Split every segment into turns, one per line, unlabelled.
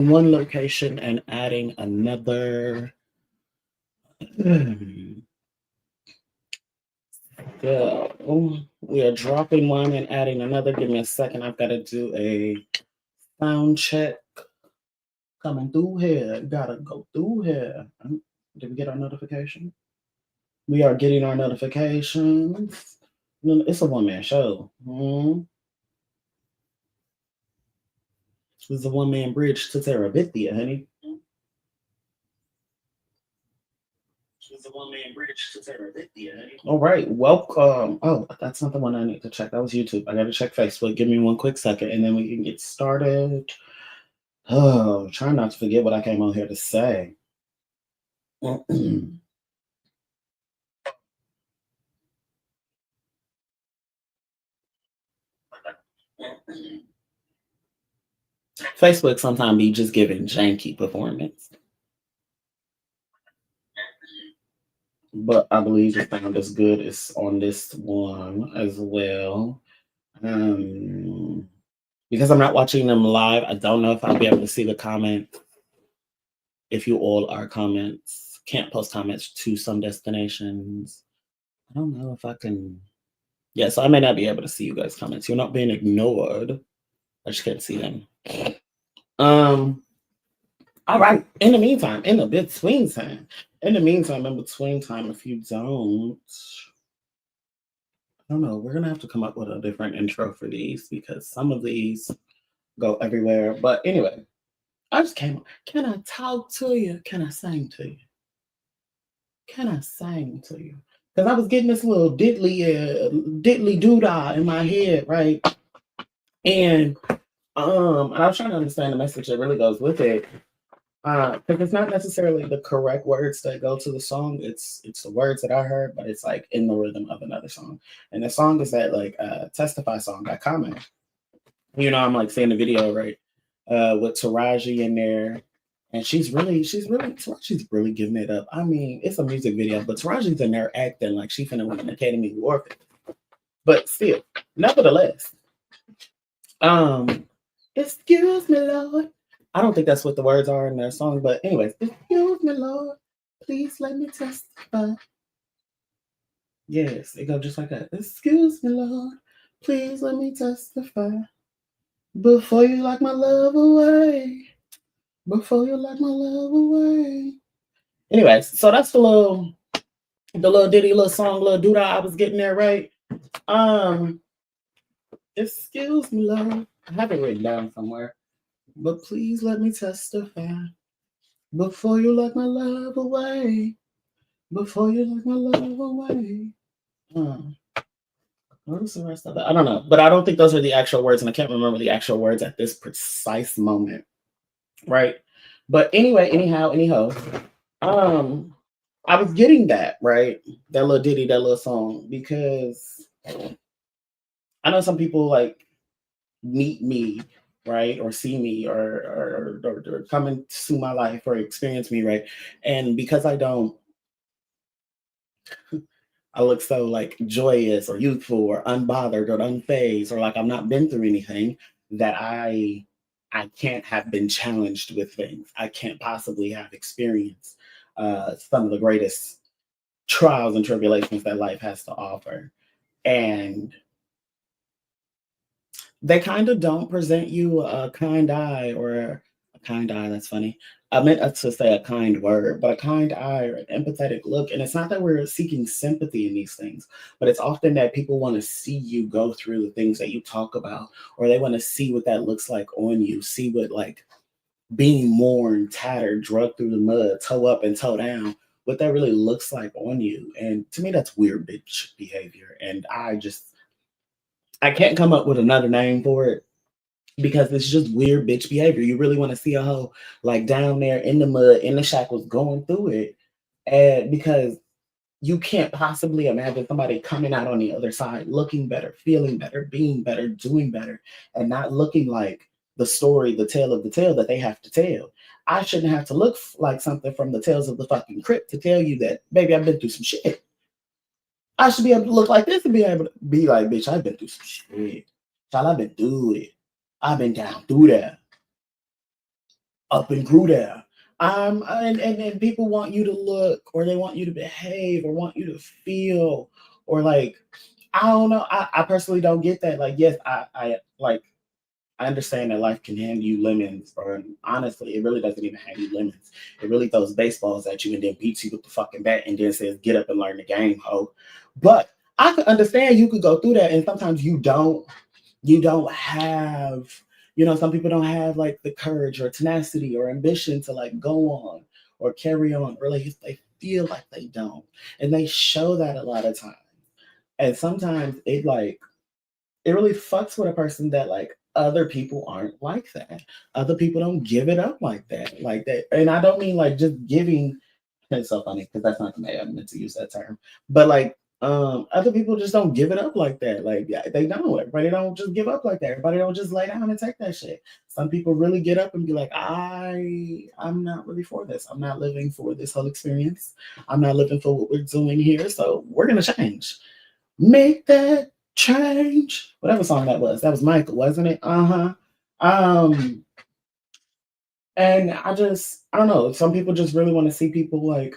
one location and adding another. So we are dropping one and adding another. Give me a second. I've got to do a sound check. Coming through here. Gotta go through here. Did we get our notification? We are getting our notifications. No, it's a one-man show. This is a one-man bridge to Terabithia, honey. This is a one-man bridge to Terabithia, honey. All right, welcome. Oh, that's not the one I need to check. That was YouTube. I gotta check Facebook. Give me one quick second, and then we can get started. Oh, try not to forget what I came on here to say. Facebook sometimes be just giving janky performance, but I believe the sound is good. It's on this one as well. Um, because I'm not watching them live, I don't know if I'll be able to see the comment. If you all are comments, can't post comments to some destinations. I don't know if I can. Yeah, so I may not be able to see you guys' comments. You're not being ignored. I just can't see them. Um, all right. In the meantime, in between time, if you don't, I don't know, we're gonna have to come up with a different intro for these because some of these go everywhere. But anyway, I just came. Can I talk to you? Can I sing to you? Can I sing to you? Because I was getting this little diddly doodah in my head, right? And I was trying to understand the message that really goes with it. Because it's not necessarily the correct words that go to the song. It's the words that I heard, but it's like in the rhythm of another song. And the song is that like Testify song by Common. You know, I'm like seeing the video, right? With Taraji in there. And Taraji's really giving it up. I mean, it's a music video, but Taraji's in there acting like she finna win an Academy Award. But still, nevertheless, um, excuse me, Lord. I don't think that's what the words are in their song, but anyways, excuse me, Lord. Please let me testify. Yes, it goes just like that. Excuse me, Lord. Please let me testify. Before you lock my love away. Before you lock my love away. Anyways, so that's the little ditty, little song, little doodah I was getting there, right? Um, excuse me, Lord. I have it written down somewhere. But please let me testify. Before you lock my love away. Before you lock my love away. What is the rest of it? I don't know. But I don't think those are the actual words, and I can't remember the actual words at this precise moment. Right. But anyway, anyhow, um, I was getting that, right? That little ditty, that little song, because I know some people like meet me, right, or see me, or come into my life or experience me, right, and because I don't, I look so like joyous or youthful or unbothered or unfazed or like I've not been through anything that I can't have been challenged with things. I can't possibly have experienced some of the greatest trials and tribulations that life has to offer. And they kind of don't present you a kind eye or a kind eye. That's funny. I meant to say a kind word, but a kind eye or an empathetic look. And it's not that we're seeking sympathy in these things, but it's often that people want to see you go through the things that you talk about, or they want to see what that looks like on you, see what like being mourned, tattered, drugged through the mud, toe up and toe down, what that really looks like on you. And to me, that's weird bitch behavior. And I can't come up with another name for it because it's just weird bitch behavior. You really want to see a hoe like down there in the mud, in the shackles, going through it. And because you can't possibly imagine somebody coming out on the other side looking better, feeling better, being better, doing better, and not looking like the story, the tale of the tale that they have to tell. I shouldn't have to look like something from the tales of the fucking crypt to tell you that, baby, I've been through some shit. I should be able to look like this and be able to be like, bitch, I've been through some shit. Child, I've been through it. I've been down through that. up and grew there. And people want you to look, or they want you to behave, or want you to feel, or like, I don't know. I personally don't get that. Like, yes, I like, I understand that life can hand you lemons, or honestly, it really doesn't even hand you lemons. It really throws baseballs at you and then beats you with the fucking bat and then says, "Get up and learn the game, ho." But I could understand you could go through that, and sometimes you don't have, some people don't have like the courage or tenacity or ambition to like go on or carry on, or like if they feel like they don't, and they show that a lot of times. And sometimes it really fucks with a person that like other people aren't like that. Other people don't give it up like that. And I don't mean like just giving. It's so funny because that's not the way I meant to use that term. But like, other people just don't give it up like that. Like, yeah, they don't. Everybody don't just give up like that. Everybody don't just lay down and take that shit. Some people really get up and be like, I'm not really for this. I'm not living for this whole experience. I'm not living for what we're doing here. So we're gonna change. Make that change. Whatever song that was. That was Michael, wasn't it? Uh-huh. Um, and I don't know. Some people just really want to see people like,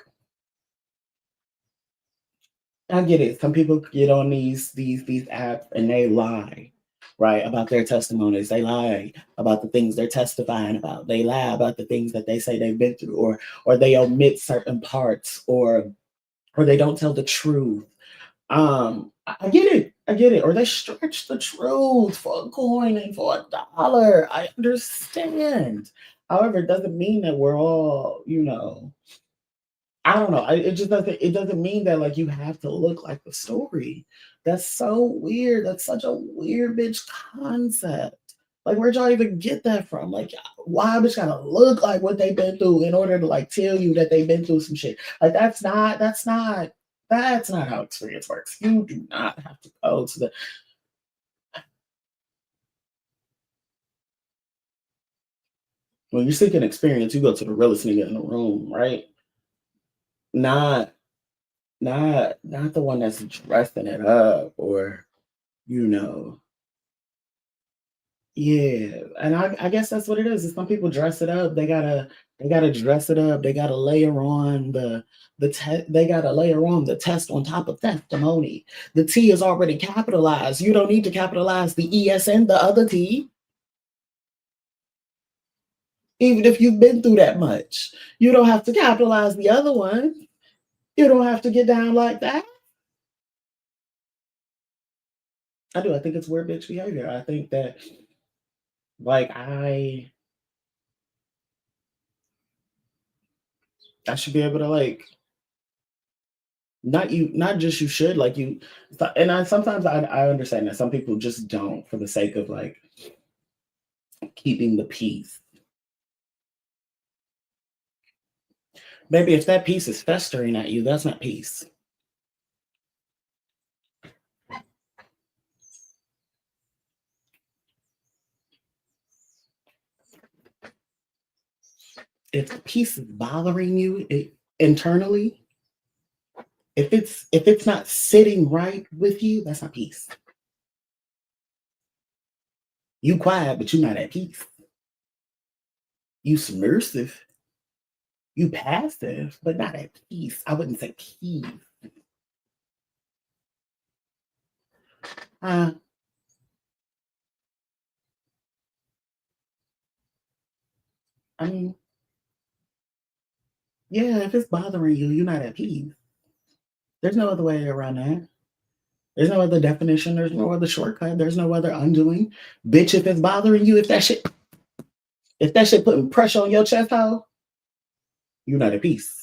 I get it. Some people get on these apps and they lie, right, about their testimonies. They lie about the things they're testifying about. They lie about the things that they say they've been through, or they omit certain parts, or they don't tell the truth. I get it. I get it. Or they stretch the truth for a coin and for $1. I understand. However, it doesn't mean that we're all, I don't know. It doesn't mean that like you have to look like the story. That's so weird. That's such a weird bitch concept. Like, where'd y'all even get that from? Like, why a bitch gotta look like what they've been through in order to like tell you that they've been through some shit? Like, that's not how experience works. You do not have to go to the when you're seeking experience, you go to the realest nigga in the room, right? Not not the one that's dressing it up, or you know yeah, and I guess that's what it is some people dress it up. They gotta dress it up. They gotta layer on they gotta layer on the test on top of testimony. The T is already capitalized. You don't need to capitalize the ES and the other T, even if you've been through that much. You don't have to capitalize the other one. You don't have to get down like that. I do. I think it's weird bitch behavior. I think that like I should be able to like not just you should like you and I sometimes I understand that some people just don't for the sake of like keeping the peace. Maybe if that peace is festering at you, that's not peace. If the peace is bothering you internally, if it's not sitting right with you, that's not peace. You quiet, but you're not at peace. You submersive, you passive, but not at peace. I wouldn't say peace. Uh, I mean, yeah, if it's bothering you, you're not at peace. There's no other way around that. There's no other definition. There's no other shortcut. There's no other undoing. Bitch, if it's bothering you, if that shit putting pressure on your chest hole, you're not at peace.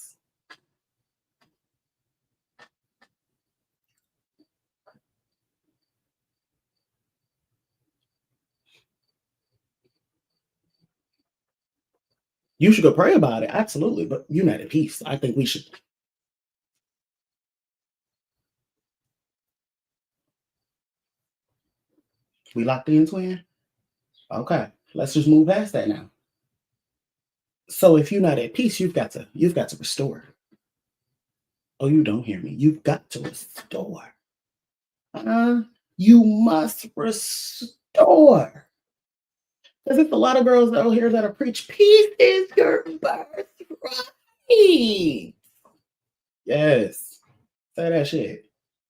You should go pray about it, absolutely, but you're not at peace. I think we locked in, twin. Okay, let's just move past that now. So if you're not at peace, you've got to restore. Oh, you don't hear me. You've got to restore. Uh, you must restore. Because it's a lot of girls out here that are preach peace is your birthright. Yes. Say that shit.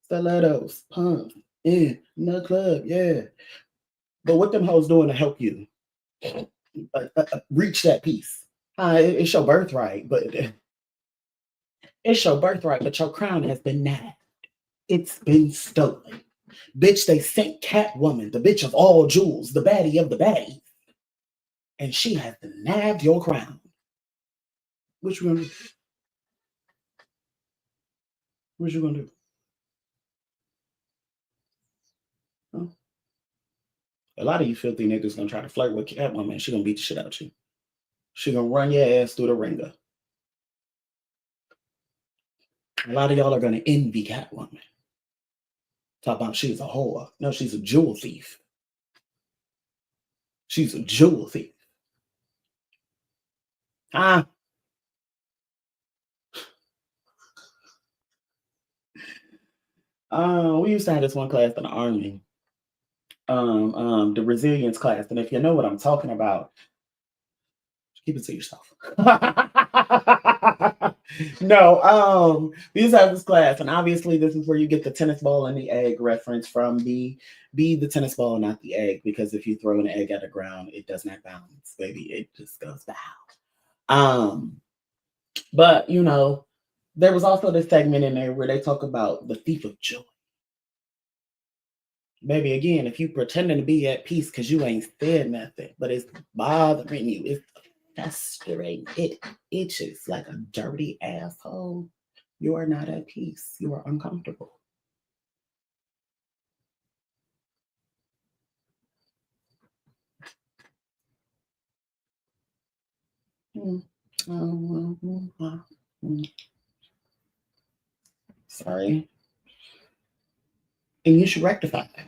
Stilettos, pumps, in the club, yeah. But what them hoes doing to help you reach that peace? It's your birthright, but it's your birthright, but your crown has been nabbed. It's been stolen. Bitch, they sent Catwoman, the bitch of all jewels, the baddie of the baddies, and she has nabbed your crown. What you gonna do? What you gonna do? Huh? A lot of you filthy niggas gonna try to flirt with Catwoman. She gonna beat the shit out of you. She gonna run your ass through the ringer. A lot of y'all are gonna envy Catwoman. Talk about she's a whore. No, she's a jewel thief. She's a jewel thief. Ah, we used to have this one class in the army, the resilience class, and if you know what I'm talking about, keep it to yourself. No, we used to have this class, and obviously this is where you get the tennis ball and the egg reference from. Be the tennis ball, not the egg, because if you throw an egg at the ground, it does not bounce, baby. It just goes down. But there was also this segment in there where they talk about the thief of joy. Baby, again, if you pretending to be at peace because you ain't said nothing, but it's bothering you, it's festering, it itches like a dirty asshole, you are not at peace. You are uncomfortable. Mm. Sorry. And you should rectify that.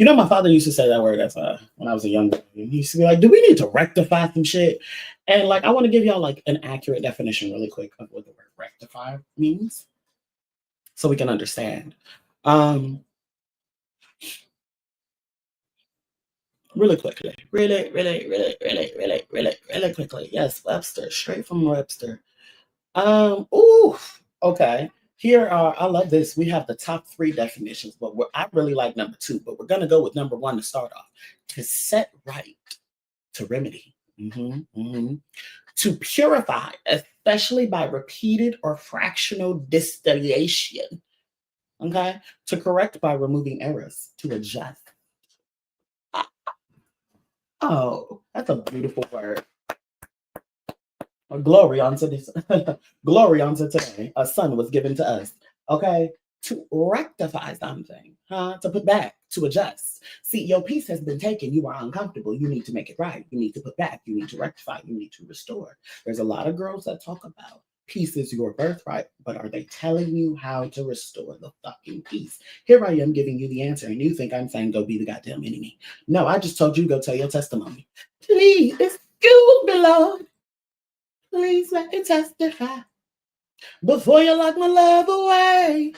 My father used to say that word as when I was a young boy. He used to be like, "Do we need to rectify some shit?" And like, I want to give y'all like an accurate definition, really quick, of what the word rectify means, so we can understand. Um, really quickly, really quickly. Yes, Webster, straight from Webster. Ooh, okay. Here are, I love this. We have the top three definitions, but I really like number two, but we're going to go with number one to start off. To set right, to remedy, to purify, especially by repeated or fractional distillation. Okay. To correct by removing errors, to adjust. Oh, that's a beautiful word. Glory unto this. Glory unto today. A son was given to us. Okay. To rectify something, to put back, to adjust. See, your peace has been taken. You are uncomfortable. You need to make it right. You need to put back. You need to rectify. You need to restore. There's a lot of girls that talk about peace is your birthright, but are they telling you how to restore the fucking peace? Here I am giving you the answer, and you think I'm saying go be the goddamn enemy. No, I just told you go tell your testimony. Please, excuse me, Lord. Please let me testify before you lock my love away.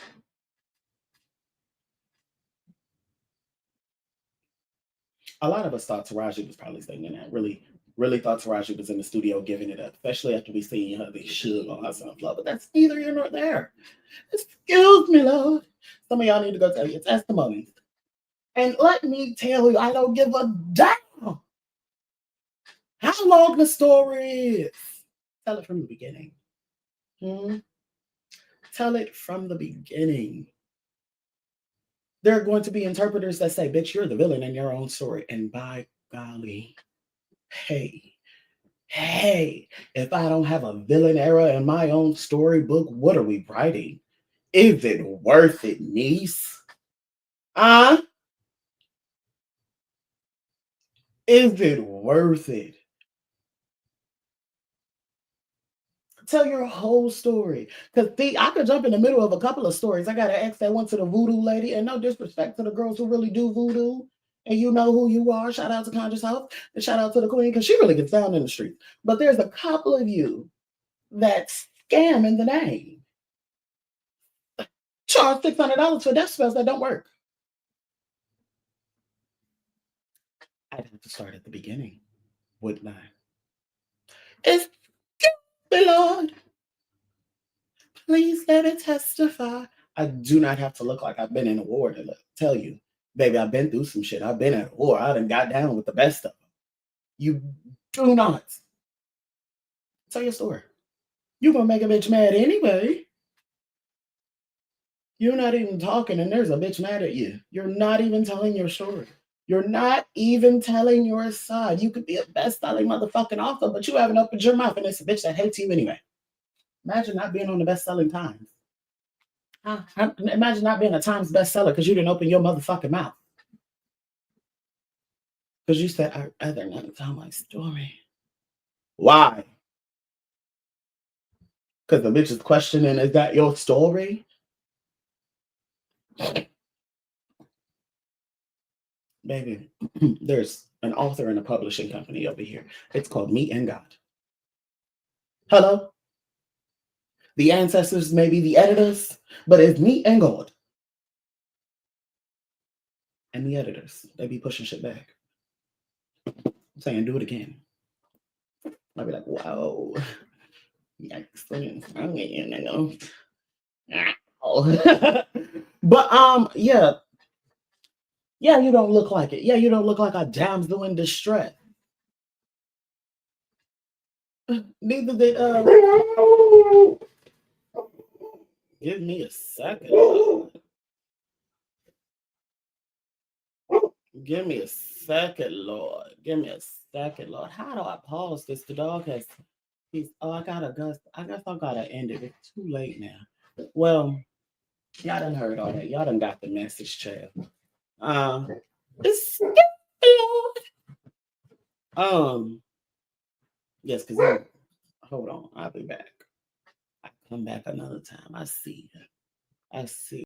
A lot of us thought Taraji was probably singing that. Really, really thought Taraji was in the studio giving it up, especially after we seen her be Suge on her sunflower. But that's neither here nor there. Excuse me, Lord. Some of y'all need to go tell your testimonies. And let me tell you, I don't give a damn how long the story is. Tell it from the beginning. Tell it from the beginning. There are going to be interpreters that say, bitch, you're the villain in your own story. And by golly, hey, if I don't have a villain era in my own storybook, what are we writing? Is it worth it, niece? Is it worth it? Tell your whole story. Because I could jump in the middle of a couple of stories. I got an ex that went to the voodoo lady, and no disrespect to the girls who really do voodoo. And you know who you are. Shout out to Conjures House. And shout out to the queen, because she really gets down in the street. But there's a couple of you that scam in the name. Charge $600 for death spells that don't work. I'd have to start at the beginning, wouldn't I? It's the Lord. Please let me testify. I do not have to look like I've been in a war to tell you, baby, I've been through some shit. I've been at a war. I done got down with the best of them. You do not tell your story. You gonna make a bitch mad anyway. You're not even talking, and there's a bitch mad at you. You're not even telling your story. You're not even telling your side. You could be a best-selling motherfucking author, but you haven't opened your mouth, and it's a bitch that hates you anyway. Imagine not being on the best-selling Times. Imagine not being a Times bestseller because you didn't open your motherfucking mouth. Because you said, I'd rather not tell my story. Why? Because the bitch is questioning, is that your story? Baby, there's an author and a publishing company over here. It's called Me and God. Hello? The ancestors may be the editors, but it's me and God. And the editors, they be pushing shit back. I'm saying, do it again. I'll be like, wow. Yikes. But yeah. Yeah, you don't look like it. Yeah, you don't look like a damsel in distress. Neither did give me a second. Give me a second, Lord. Give me a second, Lord. How do I pause this? The dog has I guess I gotta end it. It's too late now. Well, y'all done heard all that. Y'all done got the message, child. It's yes, because hold on, I'll be back. I come back another time. I see.